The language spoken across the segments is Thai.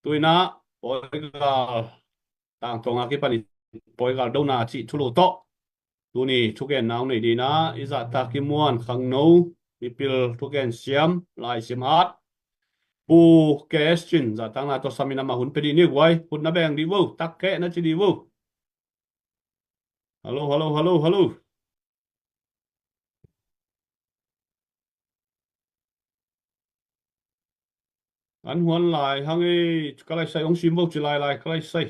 tôi na ôi gal tang tonga ki pani poi gal do na chi thulo to tu ni thuken naw nei di na iza ta ki muan khang no mi pil thuken siam lai sim hat pu question za tang na to samina ma hun pe di ni wai hun na beng di wo tak ke na chi di wo hello hello hello hello an huan lai hang e kalai sai ong sim wo chi lai lai kalai sai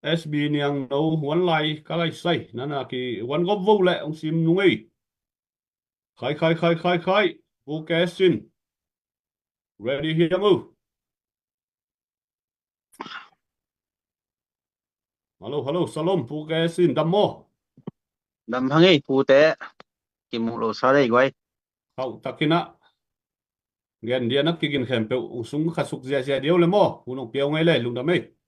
SB niang no huan lai kalai sai nana ki wan gop wo le ong sim nungai khai pu question ready here move hello hello salom pu question damo Đam hăng ấy phụ tế kim mục lô sa đây quay hau takina gen dia nak kigin khem pe usung khasuk zia zia dio le mo unong piao ngai le lung da me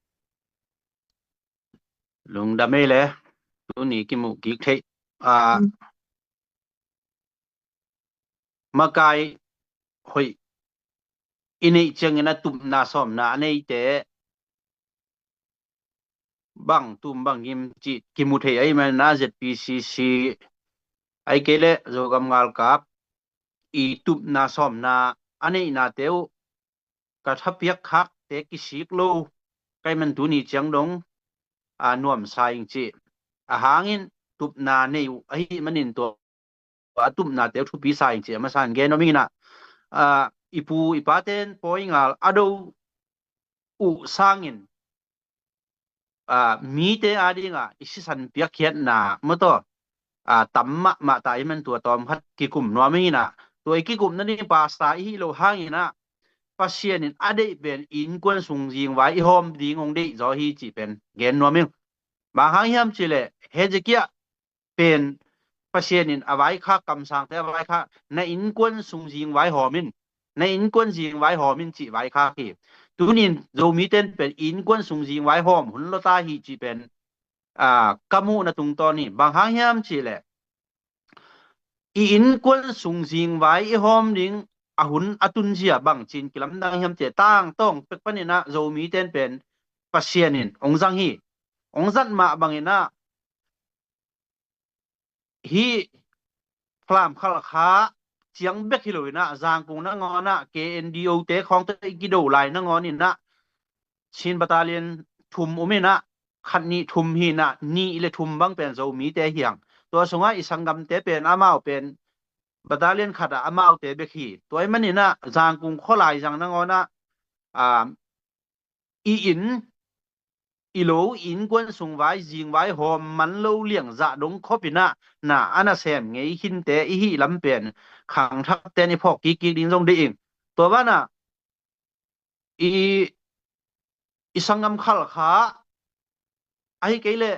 lùng đam mê lẽ tu ní kim mục kí thế à mà cái hồi ini chừng na tụm na xóm na này tế bằng tụm bằng kim mục thế ấy mà na ZPCC ấy cái lẽ rồi cầm ngal cáp i tụm na xóm na anh ấy na téo cả tháp biếc khác tế cái xíc lô cái mình tu ní chừng đông à nuông sai chị à hangin tụm na này ấy mình in to atum na te thu pi sa in che ma san ge no mi na ipu ipaten poingal ado u sangin mi te adinga isi san pia khiat na moto tamma ma ta iman tu tom hat ki kum no mi na to ki kum na ni pasta hi lo hangina pasien in ade ben in kwan sung jing wai hom ding ong de zo hi chi pen gen no mi ba hang hiam chile he je kia pen pasien in awai kha kam sang te awai kha na in quân sung jing wai ho min na in quân jing wai ho min chi wai kha ki tunin zo mi ten pen in quân sung jing wai hom hun lo ta hi chi pen kamu na tung to ni bang hang hiam chi le in quân sung jing wai hom ding ahun atun jia bang chin kilam dang hiam te tang tong pek panina zo mi ten pen pasien in ong jang hi ong zat ma bangina hi phlam khal kha chiang bek hi loina jang kung na ngona KNDO te khong te ki do lai na ngon in na chin battalion thum umena khatni thum hi na ni le thum bang pen zo mi te hiang to songa isangam te pen amao pen battalion khata amao te bek hi toy mani na jang kung kholai jang na ngona a i in ilo in quân sung vai jing vai hom man lo liang za dong khopina na ana sem ngei hin te i hi lam pen khang thak te ni phok ki ki ding jong de ing to bana i isangam khal kha ai cái le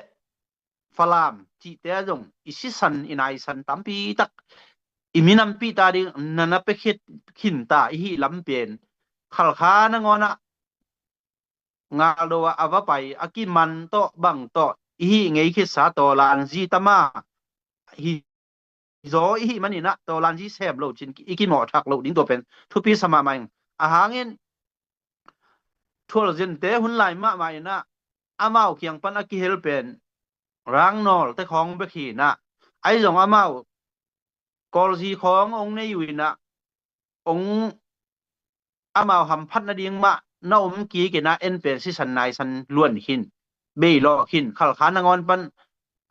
falam chi te jong isi san inai san tampi tak iminam pi ta ding nana pe khit khin ta i hi lam pen khal kha na ngona nga do ava pai aki man to bang to hi ngei khi sa to lan ji tama hi zo hi mani na to lan ji sem lo chin ki mo thak lo ding to pen thu pi sama mai a hangin thol jin te hun lai ma mai na amao kyang pan aki hel pen rang nol te khong be khi na ai jong amao kol ji khong ong ne yu na ong amao ham phat na ding ma na ki ke na en pen si san nai san luan hin be lo hin khal khan ngon pan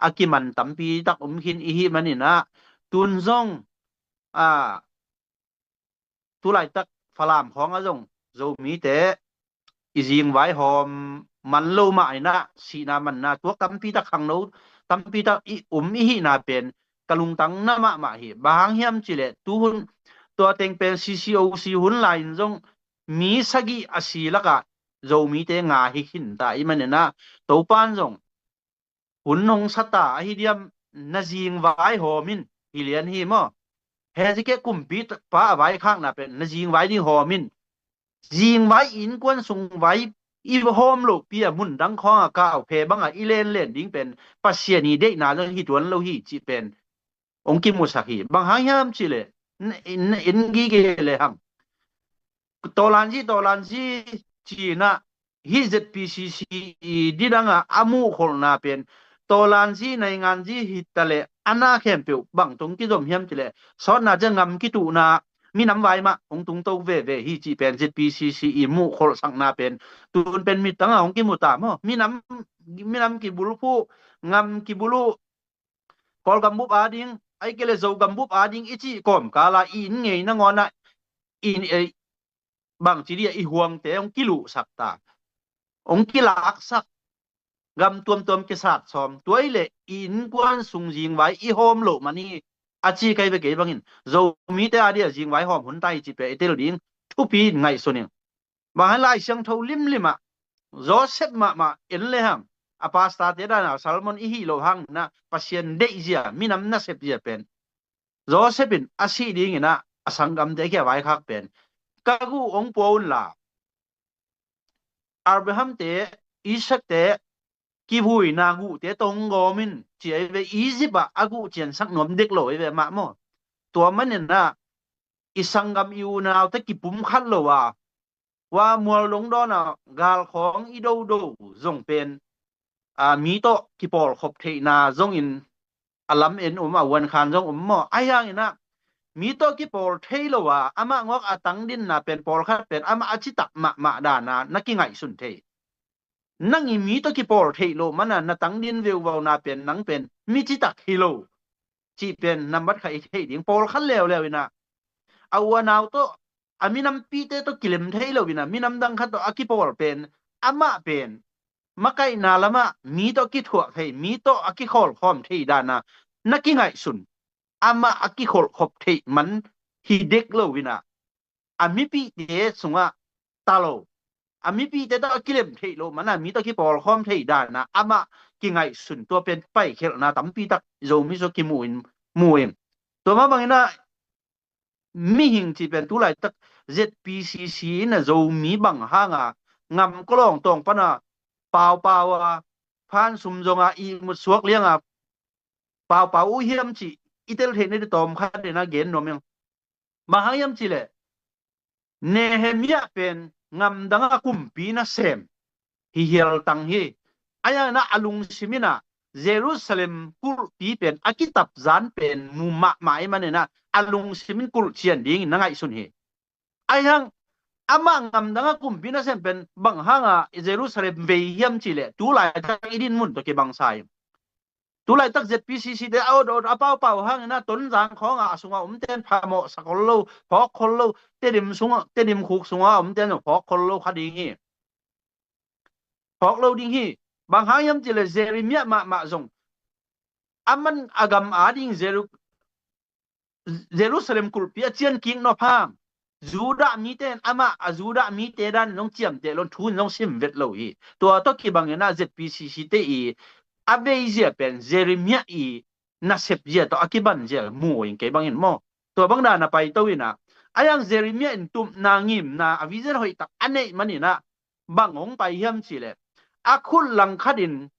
akiman tampi tak hin ihi manina tun zong a tu lai tak phalam khong a zong zo mi te izing vai hom man lo mai na si na man na tu tampi tak khang no tampi tak i hi na pen kalung tang na ma hi bahang hiam chile tu hun to teng pen CCOC hun lain zong mi sagi asilaka zo mi te nga hi hin ta i manina to pan zong hun nong sata hi diam na jing vai ho min ilian hi mo he ji ke kumpi pa vai khang na pen na jing vai ding ho min jing vai in kwan sung vai i hom lo pia mun dang khong a ka phe bang a ilen len ding pen pasien ni de na lo hi tuan lo hi chi pen ong kim mo sakhi bang hang chi le in gi ge le hang to lan ji China hi ZPCC di danga amu khol na pen tolan si nei ngan ji hitale ana khem pe bang tung ki dom hiam chile so na je ngam ki tu na mi nam vai ma ong tung to ve hi chi pen ZPCC i mu khol sang na pen tun pen mi tanga ong ki mu ta mo mi nam ki bulu pu ngam ki bulu kol gam bu ading ai kele zo gam bu ading ichi kom kala in ngei na ngona in bang chi dia i huang te ong kilu sakta ong kilak sak gam tuam ke sat som tuai le in quan sung jing vai i hom lo mani achi kai be ke bangin zo mi te adia jing vai hom hun tai chi pe tel ding thu pi ngai soning ma lai sang tho lim lima Joseph ma en le ham apasta te da na salmon i hi lo hang na pasien de zia minam na sep zia pen Josephin asi ding ina asangam de ke vai khak pen kagu ong paul la Abraham te Isaac te ki bùi na gu te tông gò min chỉ ấy về Egypt à agu chiến sắc nôm đếch lỗi về mà mò tua mình nên na isangam yêu nào te ki bum khát lo à wa mua lông đó na gal khong i đâu đâu zong pen mi to ki pol khop the na zong in alam en a wan khan zong mo ayang ina mi to ki pol the lo à ama ngok atang din na pen pol khat pen ama achi tak ma da na ki ngai sun the nang i mi to ki por thei lo mana na tang din veu vào na pen nang pen mi chi tak hi lo chi pen number khai thei ding por khan lew ina awa naw to aminam pi te to kilem thei lo ina minam dang khat to aki por pen ama pen makai na lama mi to ki thuak thei mi to aki khol khom thei dana na ki ngai sun ama aki khol khop thei man hi dek lo ina ami pi te sunga talo ami pi te da kilem thei lo mana mi to ki por khom thei da na ama ki ngai sun to pen pai khel na tam pi tak zo mi so ki muin to ma bangina mi hing chi pen tu lai tak ZPCC na zo mi bang hanga ngam kolong tong pana pau a phan sum zonga i mu suak lianga pau u hiam chi itel the ne tom kha de na gen no meng ma hayam chi le Nehemia pen ngam danga kumpi na sem hi hial tang hi aya na alung simina Jerusalem kul pi pen akitap zan pen mu ma manena alung simin kul chian ding na ngai sun hi ayang ama ngam danga kumpi na sem pen bang hanga Jerusalem ve hiam chile tu lai ta idin mun to ke bang sai tu lai tak ZPCC de out apau hang na ton jang khong sunga ten phamo sakolo phok kholo tedim sunga tedim khuk sunga ten phok kholo khading hi phok lo ding hi bang hayam chile Jeremia ma zong aman agam ading Jerusalem kulpi achian king no pham Juda mi ten ama ajuda mi te dan nong chiam te lon thu nong sim vet lo hi to ki bang na ZPCC te i Abezia pen Jeremia i na sep je to akiban je mu in ke bangin mo to bang da na pai to ina ayang Jeremia in tum na ngim na avizer hoi tak ane manina bangong pai hiam chile akul lang khadin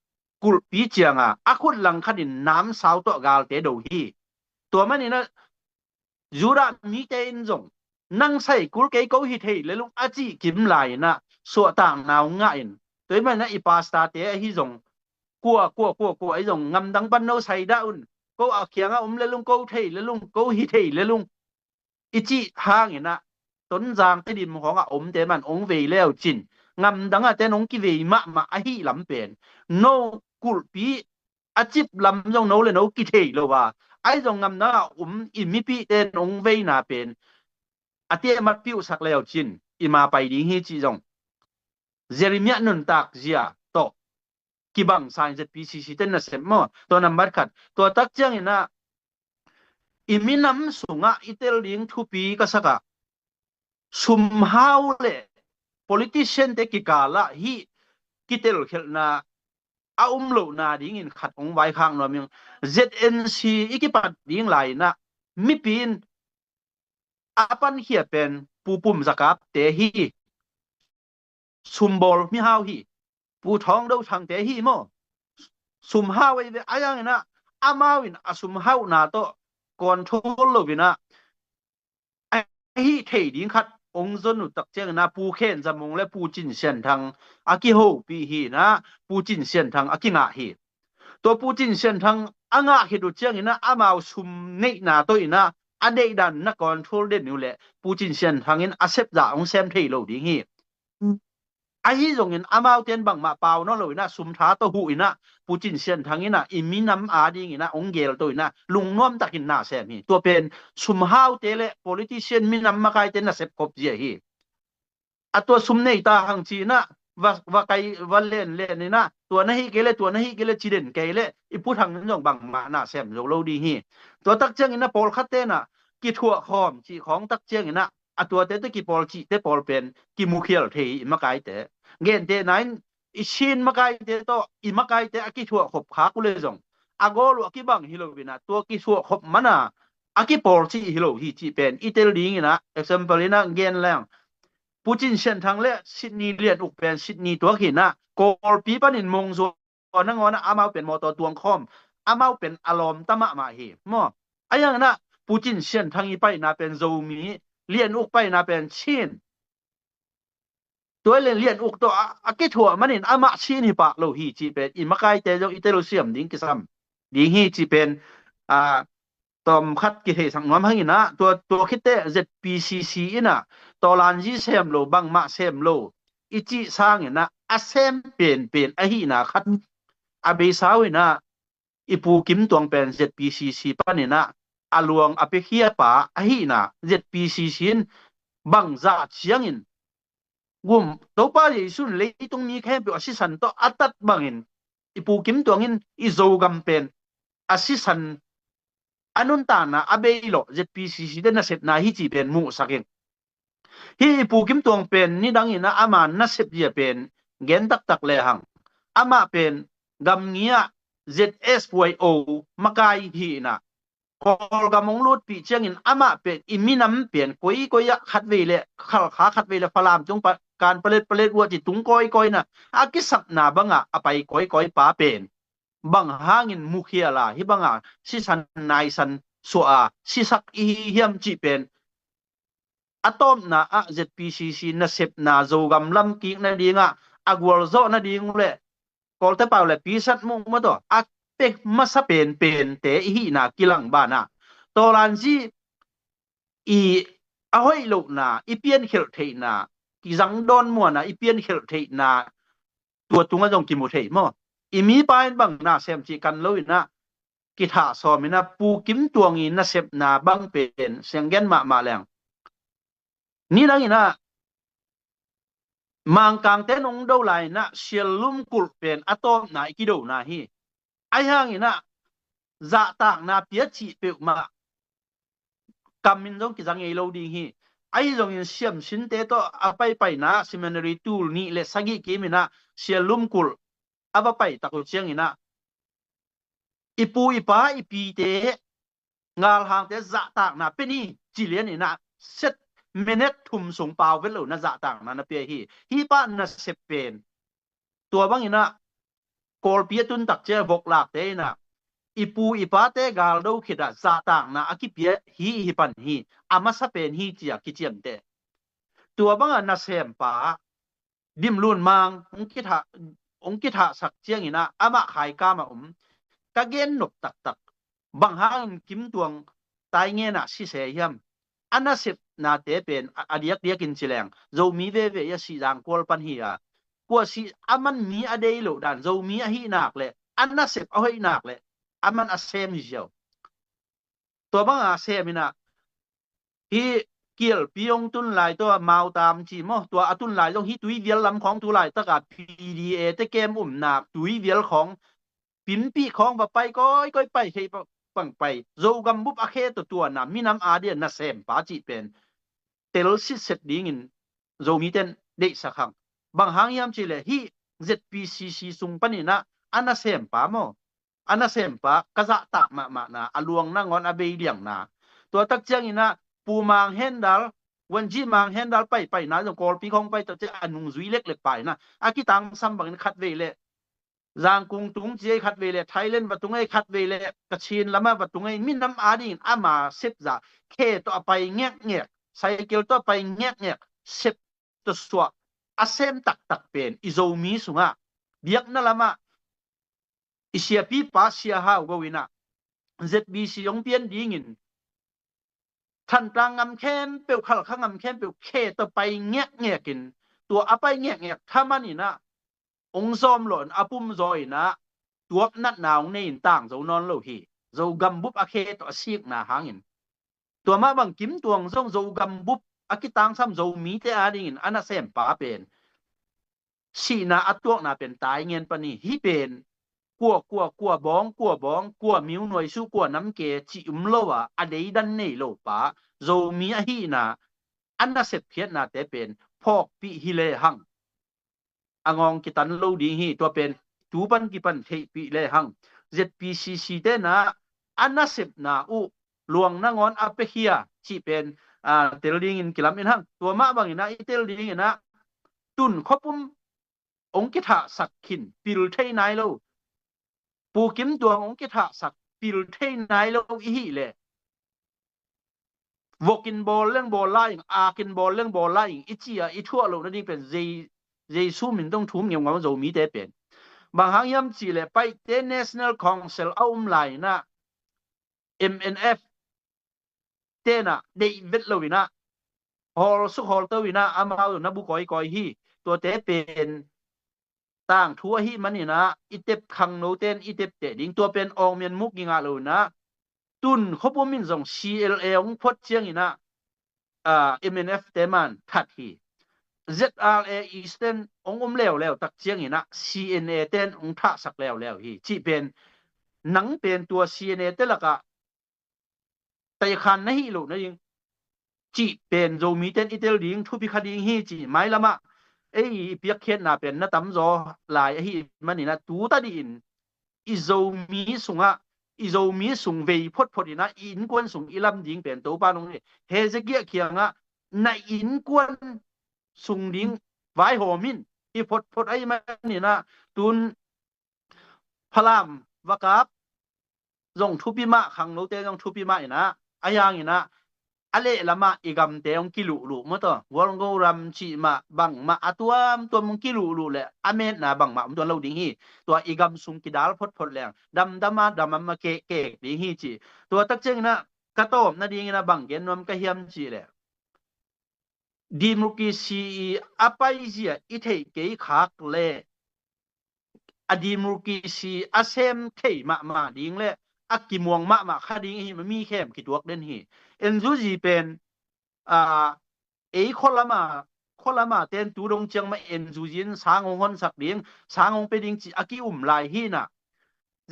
kul pi chianga akul lang khadin nam sao to gal te do hi to manina jura mi te in jong nang sai kul ke ko hi thei le lung achi kim lai na so tang naw nga in toy man na ipasta te hi jong của ấy dòng ngầm đăng ban nô say daun cô à kia ngà le lung cô thầy le lung cô hi thầy le lung ichi hang ina ton giang te dim ho nga te man ong ve leo chin ngầm đăng à te nong ki ve ma a hi lam pen no kul pi a chip lam jong no le no ki thei lo wa ai dòng ngầm na in mi pi te nong ve na pen a te mat piu sak leo chin ima pai ding hi chi jong Jeremia nun tak zia to ki bang sign ZPCC ten na sem mo to number khat to tak chang ina iminam sunga itel ding thupi ka saka sumhaw le politician te ki kala hi kitel khel na a lo na ding in khat ong vai khang no ming ZNC ikipat ding lai na mi pin apan hia pen pupum zakap te hi sumbol mi haw hi pu thong đâu thang te hi mo sum haw ai ayang na amawin asum haw na to control lo vina ai hi thei ding khat องค์จนุตักเจงนะปูเข็นจมงและปูจินเสียนทางอากิโฮปีฮีนะปูจินเสียนทางอากิงะฮีตัวปูจินเสียนทางอ่างะฮีดูเจงนะอามาซุมเนนาตัวอินะอเดดันนักคอนโทรลเดนิวเละปูจินเสียนทางอินอาเซปจ่าองเซมเทโลดิฮีไอ้ที่ตรงนี้อามาเตียนบังมาเปล่านั่นเลยนะสุมท้าตัวหูอินะปูจินเซียนทางนี้นะอิมินำอาดีงี้นะองเกลตัวนะลุงน้อมตะกินหน้าเสียมีตัวเป็นสุมฮาวเตเล politician มินำมาใครเตนะเสพกบเจียฮีอะตัวสุมเนตาหังจีนะว่าไกว่าเล่นนี่นะตัวนั้นฮีเกลตัวนั้นฮีเกลจีเด่นเกลอีพูดทางนั้นบังมาหน้าเสียมโลดีฮีตัวตักเจียงนะปอลคัตเตนะกีทัวคอมจีของตักเจียงนะอะตัวเตตกีปอลจีเตปอลเป็นกีมูเคียลเทมาไกเตเงินเตนั้นอิชินมาไกเตโตอิมาไกเตอากิทัวขบขากุเลจงอากอลูอากิบังฮิโลวินะตัวกิทัวขบมันนะอากิปอลจีฮิโลฮีจีเป็นอิตาลีนะ example นะเงินแรงปูจินเส้นทางเละซิดนีย์เลียนอุกเป็นซิดนีย์ตัวหินนะกอลปีปันินมงโซนั่งงอนะอามาเป็นมอตอตวงคอมอามาเป็นอารมณ์ตมะมาเฮมอไอ้ยังนะปูจินเส้นทางอีไปนะเป็นโซมีเลียนอุกไปนะเป็นชินตัวเลียนอุกตัวอากิทัวมันเห็นอามาชินฮิปะโลฮีจีเป็นอิมะไกเตจงอิเตโลเซียมดิ้งกิซัมดิ้งฮีจีเป็นอ่าตอมคัดกิเทสังนวมหังอินะตัวคิดเต ZPCC อินะตอลานจีเซมโลบังมาเซมโลอิจิสร้างอินะอาเซมเป็นอหินะคัดอาเบสาวอินะอีปูกิมตวงเป็น ZPCC ปะนี่นะอาลวงอเปเคียป่าอหินะ ZPCC บังซาเชียงอินกุมตัวป้าเยซุนเลยตรงนี้แค่เป็นอสิสันตัวอัตัดบังอินอีปูกิมตวงอินอีโซกัมเป็นอสิสันอันนั้นตานะอาเบยโล ZPCC เดนะเสพนาฮิจีเป็นมูสักเองฮีปูกิมตวงเป็นนี่ดังอินะอามานะเสพเยเป็นเกนตักเลยหังอามาเป็นกัมเงีย ZSYO มากายฮีนะกอลกามงลูดปีเชียงอินอามาเป็นอิมินัมเป็นกุยขัดเวเลขัดขาขัดเวเลฟลามจงการเปรตวัวจิตุงกุยนะอากิสักนาบังอ่ะอไปกุยป้าเป็นบังหางินมุขียลาฮิบังอ่ะสิสันนายสันสัวสิสักอีเฮียมจีเป็นอะตอมนะอะ ZPCC นะเซปนะโจกัมลัมกินะดีงะอากวลโซนะดีงเลยกอลเตเปล่าเลยปีสัตมุงมาตัวอะเป็กมาสเป็นเตอีนะกิลังบ้านะตอลันจีอีอะห้อยโลนะอีเปียนเขลเทนะกิจังดอนมัวนะอีเปียนเขลเทนะตัวตุงะจงกิโมเทมออีมีปายบังนะเซมจีกันเลยนะกิถาซอมินะปูกิมตวงอินะเซปนะบังเป็นเสียงเกนมาแรงนี่ดังอินะมังกังเตนองดูไลนะเชียลุมกุลเป็นอะตอมนะอีกิโดนะฮีไอ้ห่างอินะจะตากนะเปียจีเปียมากำมินจงกิจังเอโลดีฮีไอ้จงยินเสียมสินเตโตอาไปนะซิมเนรีตูลนี่เลสกิกิมินะเชียลุมกุลอาไปตะกุเชียงอินะอีปูอีป้าอีปีเตงาลหางเตจะตากนะเป็นนี่จิเลียนอินะเซตเมเนตทุ่มส่งเปล่าเวลนะจะตากนะนะเปียฮีป้านะเซเป็นตัวบางอินะกอลเปียตุนตักเจบกหลักเตนะอีปูอีป้าเตกาลดูคิดอะจะตากนะอากิเปียฮีปันฮีอามาสเปนฮีจียกิเจียมเตตัวบางอันนะเซมป้าดิมลุนมังองคิดหาสักเจียงอินะอามาขายกามากะเกนนกตักบางหางกิมตวงตายเงี้ยนะสิเสียยมอันนั้นสิบนาเตเป็นอดียกเดียกินสิแรงโจมีเวยสิจางกอลปันเฮียกว่าสิอามันมีอเดยโลดันโจมีอหินักเลยอันนั้นสิบเอาให้นักเลยอามันอาเซมเจียวตัวบางอาเซมินะฮีเกี่ยวปียงตุนหลายตัวมาตามจีมอตัวอตุนหลายต้องฮีตุยเวียลลำของตุหลายตะกัด PDA ตะเกมนักตุยเวียลของปิ่นปีของว่าไปก็ไปใช่ปังไปโจกัมบุบอาเคตัวน่ะมีน้ำอาเดียนน่ะเซมปาจิเป็นเตลซิเซตดิ้งอินโจมีเตนเด็กสักครั้งบางหางยามจิเลฮี ZPCC สุงปนินะอันน่ะเซมปาโมอันน่ะเซมปากะจะตักมานะอลวงนั่งงอนอเบยเลียงนะตัวตักเจียงอินะปูมังเฮนดัลวันจีมังเฮนดัลไปนะจงกอลปีของไปตัวจะอนุงซุยเล็กไปนะอากิตังซัมบังคัดเวเลจางกุงตุงเจขัดเวเลไทยเลนวัตุงไอขัดเวเลกระชินละมาวัตุงไอมินน้ำอาดินอามาเซฟจ่าเคตัวไปเงี้ย ไซเคิลตัวไปเงียกเงียกเซปตัวสวกอาเซมตักตักเป็นอิโซมีสุงะเบียกนั่นละมาอิเสียปีป้าเสียหาวกวินะZBC ยงเปียนดีงินท่านตางงำเข้มเปียวขัลข้างงำเข้มเปียวเคตัวไปเงียกเงียกินตัวอาไปเงียกเงียกถ้ามันนี่นะองซอมหล่นอาปุ่มซอยนะตัวนัดหนาวในต่างเจ้านอนโลหีเจ้ากำบุบอาเคตัวซีกหนาหางินตัวมาบังกิมตัวงส่งเจ้ากำบุบอากิตังซ้ำเจ้ามีแต่อาดิงินอันนั้นเสมป้าเป็นสีนาอัตัวน่าเป็นตายเงินปนีฮิเป็นกัวบ้องกัวมิวหน่วยสู้กัวน้ำเกจิอุมโลวะอเดยดันเนโลป้าโจมีอหีนาอันนั้นเสพเพียนาแต่เป็นพอกปีฮิเลหังอางองกิตันโลดีฮีตัวเป็นตูปันกิปันเทปีเลหัง ZPCC เตนะอันนั้นเสพนาอุลวงนางอนอเปเฮียที่เป็นเตลดิงินกิลามินหังตัวมาบางอินะอิเตลดิงินะตุนขบุมองกิทะสักขินปิลเทนายโลปูกิมตัวองกิทะสักปิลเทนายโลอีฮีเลวกินบอลเรื่องบอลไล่อากินบอลเรื่องบอลไล่อิจีอ่ะอิทั่วโลกนั่นนี่เป็นเจสู้มินต้องทุ่มอย่างว่าเรามีแต่เป็นบางครั้งย้ำจีเลยไปเต National Council เอาไลน์นะ MNF เตนะเดวิดโลวินะฮอลสุฮอลเตอร์วินะอามาอุนบุกอยฮีตัวเตเป็นต่างทั่วฮีมันนี่นะอิเตปคังโนเตนอิเตปเตดิงตัวเป็นอองเมียนมุกยิงอาโลนะตุนเขาพูดมินส่ง CLA องพดเชียงอีนะMNF เตมันทัดฮี ZRA Eastern องแล้วตักเชียงอีนะ CNA เตนองท่าสักแล้วฮีที่เป็นหนังเป็นตัว CNA เตละกะแต่คันนะฮีโลนะยิงจีเป็นโจมีเตนอิเตลดิงทุพิคดีฮีจีไม่ละมาเอ้ยเปียกเขียนน่ะเป็นนะตำจอหลายฮีมันนี่นะตูตาดินอิโจมีสุงะอิโจมีสุงเวพดอีนะอินกวนสุงอิลำดิงเป็นตัวป้านงนี่เฮเซเกียเขียงะในอินกวนสุงดิงไว้หอมินอีพดไอ้มันนี่นะตุนพลามวะกับจงทุพิมาขังโนเตจงทุพิมาอีนะอายางอีนะอะไรละมาอีกำเตองกิลุมั้งตัววอลโกรัมชีมาบังมาตัวมึงกิลุเลยอเมนนะบังมาตัวเราดิ้งฮีตัวอีกำสุงกิดาลพดแรงดำมาเกะดิ้งฮีจีตัวตักเจงนะกระโตมนะดิ้งนะบังเกนนวมกระเฮียมจีเลยดีมุกีซีอภัยจีอิเทเกยขากเลยอดีมุกีซีอาเซมเทมาดิ้งเลยอักกิมวงมาคดิ้งฮีมันมีแค่มกิดวกเด่นฮีเอ็นซูจีเป็นคนละมาเต้นตูดงเจียงมาเอ็นซูจินสางงสักเดียงสางงไปดิ้งจีอากิไลฮีน่ะ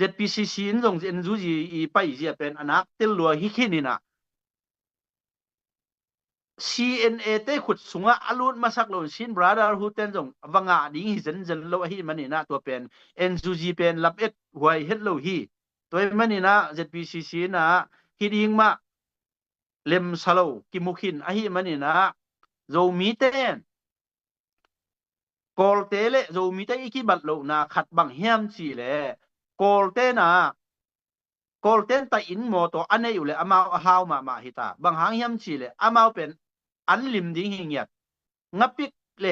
ZPCC นงเอ็นซูจีไปจีเป็นอนักเตลัวฮิคินิน่ะ CNA เตขุดสุงะอลุนมาสักโลชินบราดาร์ฮูเต้นจงวังอาดิ้งฮิเจนโลฮีมันนี่นะตัวเป็นเอ็นซูจีเป็นลับเอ็ดหวยเฮดโลฮีตัวมันนี่นะ ZPCC นะฮิดิ้งมาเลมซาโลกิมุขินอหิมันนี่นะโจมีเตนกอลเตเลโจมีเตอีกิบัตโลนะขัดบังเฮียมสีเลกอลเตนะกอลเตนตาอินโมโตอันนี้อยู่เลยอามาฮาวมาฮิตาบางหางเฮียมสีเลอามาเป็นอันลิมดิ้งหิงเงียงับปิกเล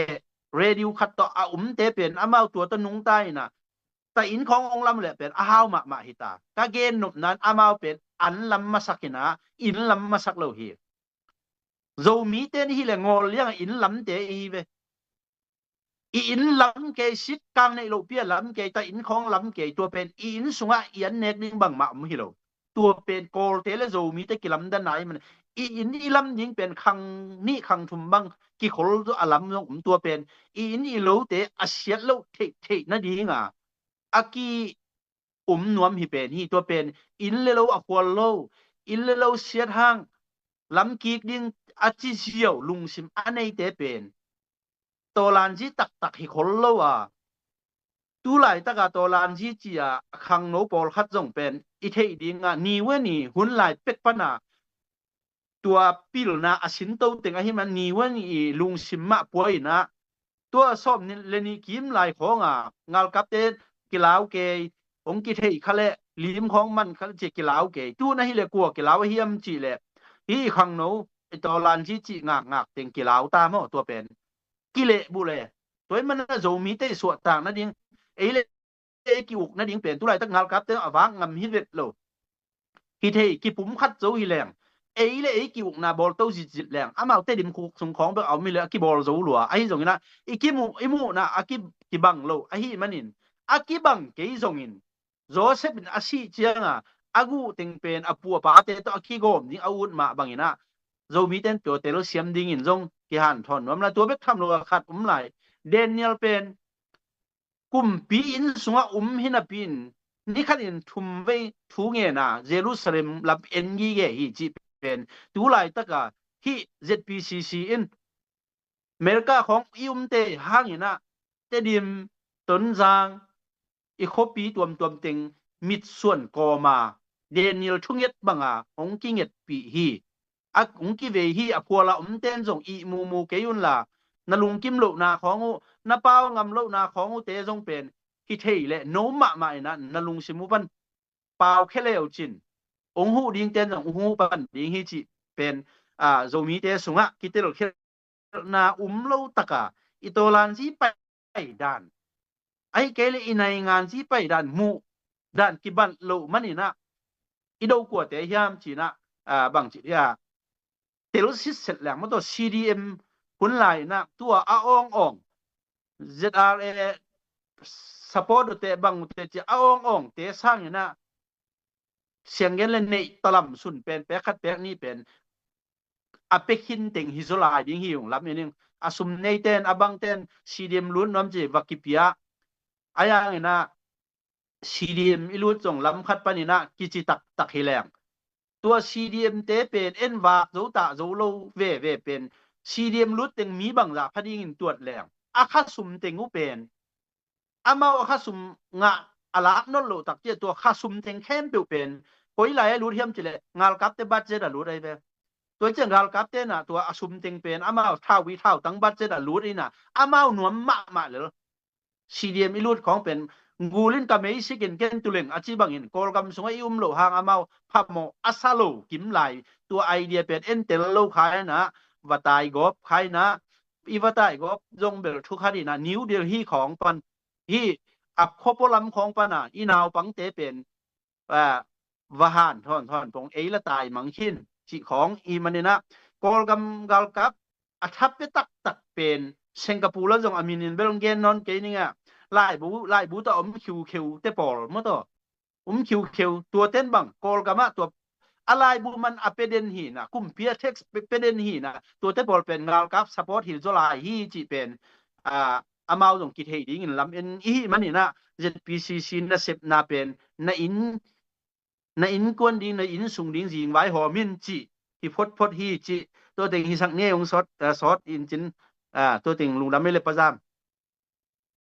เรดิวขัดต่ออาเตเป็นอามาตัวตนุงใต้นะแต่อินขององลำเลยเป็นฮาวมาฮิตากาเกนนุบนั้นอามาเป็นอันลำมาสักนะอินลำมาสักโลฮีโจมีเตนฮีเลยงอเลี้ยงอินลำเตอีเวอินลำเกสิกกลางในโลเปียลำเกแต่อินของลำเกตัวเป็นอินสุงะอินเนกนิ่งบังมาฮิโลตัวเป็นโกลเตเลโจมีเตกิลำด้านไหนมันอินอีลำยิงเป็นคังนี่คังทุมบังกิโคลตัวอลำยงตัวเป็นอินอีโลเตอาเซียโลเทนั่นดีงะอากีนวมฮิเป็นฮีตัวเป็นอินเลโลอควอลโลอินเลโลเสียทางลำกีกดิ้งอาจิเซียวลุงซิมอันนี้เตเป็นตัวลานจีตักฮิคนโลอ่ะตัวไหลตะกาตัวลานจีจีอ่ะขังโนบอลคัดจงเป็นอีเทอีดิ้งอ่ะนี่เวนี่หุ่นไหลเป็ดปนาตัวปิลนะอาชินโตเต็งอ่ะที่มันนี่เวนี่ลุงซิมมะป่วยนะตัวสอบนี่เลนี่กิมไหลของอ่ะงาลกับเตนกีฬาเกยองกิเทอีคาเลลิมของมันเขาจะกีฬาเกยตัวนั้นฮิเลกัวกีฬาเฮียมจีเลฮีขังโน ไอตอลันจีจีงากเต็งกีฬาตามตัวเป็นกิเลบุเลยตัวมันน่ะโจมีเตสวดต่างนั่นเองไอเลไอกิวนั่นเองเป็นตัวไรตั้งงานกับเตอวางงำฮิตเวทโลฮิตเฮกิปุ่มคัดโจฮิแรงไอเลไอกิวน่ะบอลโตจิจิแรงอามาเตดิมคุกสงของไปเอาไม่เลยกิบอลโจลัวไอตรงนี้นะไอกิมูไอมูน่ะอากิบังโลไอฮิมันอินอากิบังเกยจงอินโจเซเป็นอาชีเจียงอ่ะอากูเต็งเป็นอาปัวปาเตตัวอากิโกมนี่อาวุธมาบังอินะเรามีเต้นตัวเตลเสียมดิ่งอินจงกีหันทอนว่ามันตัวเบ็กทำโลขัดไหลเดนเนียลเป็นกุมปีอินสุงะหินาปีนนี่ขัดอินทุ่มไว้ทุ่งเงินะเยรูซาเล็มรับเอ็นยีเกฮิจีเป็นตัวไหลตะกะฮิ ZPCC อินเมริกาของยุมเตห้างอินะเตดิมต้นจางอีกปีตัวเต็งมิดส่วนกอมาเดนเนียลทุ่งเย็ดบังอ่ะองกิงเย็ดปีฮีอะองกิเวฮีอะพัวละเต้นส่งอีมูเกยุนละนลุงกิมโลนาของนาเป้างำโลนาของเตจงเป็นฮิเทเลโนมะมานะนลุงชิมุปันเปาแค่เลวจินองหูดิงเต้นองหูปันดิงฮิจิเป็นโจมีเตสุงะกิเตโลเคนาโลตะกะอิโตลันซีไปด้านไอ้เกลอินในงานซีไปด้านมูด้านกิบันโลมันนี่นะอีโดกัวเตยามจีนะบางจีเตลุสิเสร็จแล้วมันตัว CDM คุณไหลนะตัวอาอง ZRA support เตะบังเตะจะอาองเตะสร้างอยู่นะเสียงเงินเล่นในตลับสุนเป็นแปะคัดแปะนี่เป็นอาเป็กหินเต็งฮิโซลาดิ้งหิวรับนี่นึงอาสุมในเต้นอาบังเต้น CDM ลุ้นน้ำจีวักิปิยะอายังนะ CDM อิลุจงลำคัดปานินะกิจิตักเฮแรงตัว CDM เตเป็นเอ็นวากโจตะโจโลเวเป็น CDM รุดเต็งมีบางจากพอดีงินตรวจแรงอาคาสุมเต็งอุเป็นอามาอาคาสุมงะอาลักนนโลตักเจตัวคาสุมเต็งแค้นเปียวเป็นคอยไหลรู้เทียมจิเลงาลกับเตบัดเจดรู้ได้เว้ตัวเจ้างาลกับเตน่ะตัวอาสุมเต็งเป็นอามาท่าวิท่าตั้งบัดเจดรู้ได้น่ะอามาหนวมมาเลย CDM อิลุดของเป็นงูลินกับไม่สิกินเกนตุเลงอาชีบังอินกอลกำสงไออุ้มโลหางอามาพับโมอาซาโลกิมไหลตัวไอเดียเป็นเอ็นเตลโลขายนะวัตายกบขายนะอีวัตายกบจงเบลทุกคดีนะนิวเดลฮีของปันฮีอับคบลัมของปันอ่ะอีนาวปังเตเป็นวาหานทอนปงเอละตายมังชินจิของอีมันเนี่ยนะกอลกำกาลกับอัทับไปตักเป็นสิงคโปร์แล้วจงอามินินเบลงเกนนอนเกนี่ไงไล่บูต่อคิวเตปอลมั้งต่อคิวตัวเต้นบังกอลกามาตัวอะไรบูมันอเปเดนหีนะกุมเปียเท็กซ์เปเดนหีนะตัวเตปอลเป็นงาลกับซัพพอร์ตฮิลโซลาฮีจีเป็นอามาจงกิดเหตุยิงลำเอ็นอีมันนี่นะ ZPCC นะเซปนาเป็นna inกวนดิงna inสุงดิงจิงไว้หอมินจีที่พดฮีจีตัวเต็งฮิสังเนี่ยองสอดอินจินตัวเต็งลุงดำไม่เลยประจำ